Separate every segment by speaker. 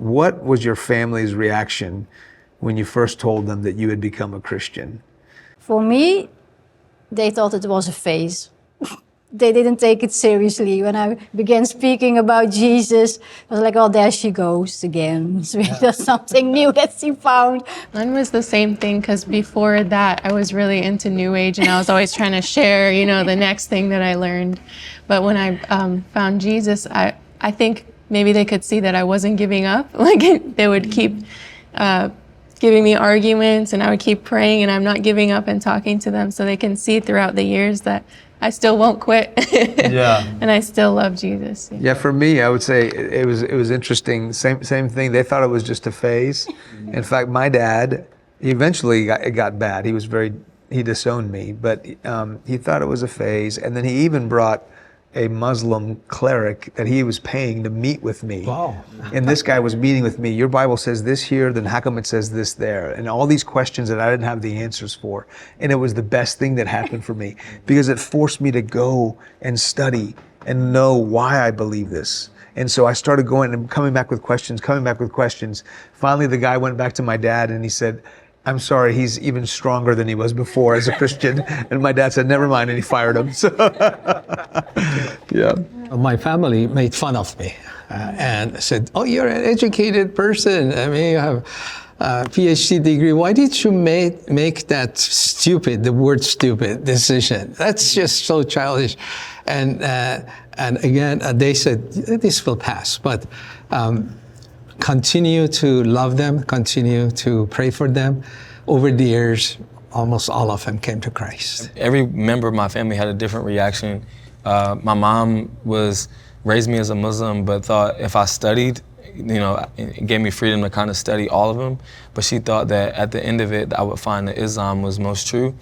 Speaker 1: What was your family's reaction when you first told them that you had become a Christian?
Speaker 2: For me, they thought it was a phase. They didn't take it seriously. When I began speaking about Jesus, I was like, oh, there she goes again. So that's something new that she found.
Speaker 3: Mine was the same thing, because before that, I was really into New Age, and I was always trying to share, the next thing that I learned. But when I found Jesus, I think maybe they could see that I wasn't giving up. Like, they would keep giving me arguments, and I would keep praying, and I'm not giving up and talking to them, so they can see throughout the years that I still won't quit.
Speaker 1: Yeah.
Speaker 3: And I still love Jesus.
Speaker 1: Yeah, for me, I would say it was interesting. Same thing. They thought it was just a phase. In fact, my dad, it got bad. He disowned me, but he thought it was a phase. And then he even brought a Muslim cleric that he was paying to meet with me.
Speaker 4: Wow.
Speaker 1: And this guy was meeting with me. Your Bible says this here, then how come it says this there? And all these questions that I didn't have the answers for. And it was the best thing that happened for me, because it forced me to go and study and know why I believe this. And so I started going and coming back with questions. Finally, the guy went back to my dad and he said, I'm sorry, he's even stronger than he was before as a Christian. And my dad said, never mind, and he fired him. So, yeah.
Speaker 4: My family made fun of me and said, oh, you're an educated person. I mean, you have a PhD degree. Why did you make that the word stupid decision? That's just so childish. And again, they said, this will pass. But continue to love them, continue to pray for them. Over the years, almost all of them came to Christ.
Speaker 5: Every member of my family had a different reaction. My mom raised me as a Muslim, but thought if I studied, it gave me freedom to kind of study all of them. But she thought that at the end of it, I would find that Islam was most true.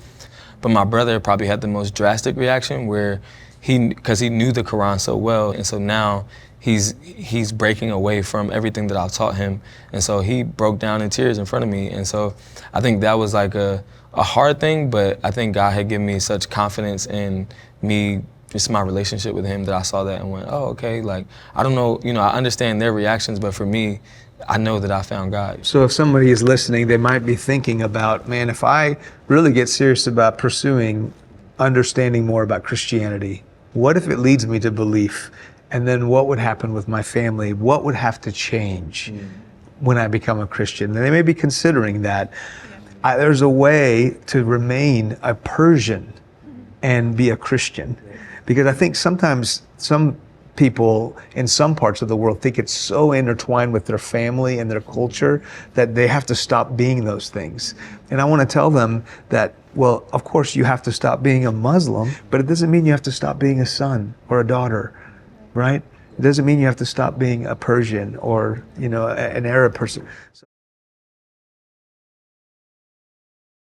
Speaker 5: But my brother probably had the most drastic reaction, where because he knew the Quran so well, and so now he's breaking away from everything that I've taught him. And so he broke down in tears in front of me. And so I think that was like a hard thing, but I think God had given me such confidence in me, just my relationship with him, that I saw that and went, oh, okay, like, I don't know, I understand their reactions, but for me, I know that I found God.
Speaker 1: So if somebody is listening, they might be thinking about, man, if I really get serious about pursuing understanding more about Christianity, what if it leads me to belief? And then what would happen with my family? What would have to change when I become a Christian? And they may be considering that. There's a way to remain a Persian and be a Christian. Because I think sometimes some people in some parts of the world think it's so intertwined with their family and their culture that they have to stop being those things. And I want to tell them that, well, of course you have to stop being a Muslim, but it doesn't mean you have to stop being a son or a daughter. Right? It doesn't mean you have to stop being a Persian or, an Arab person.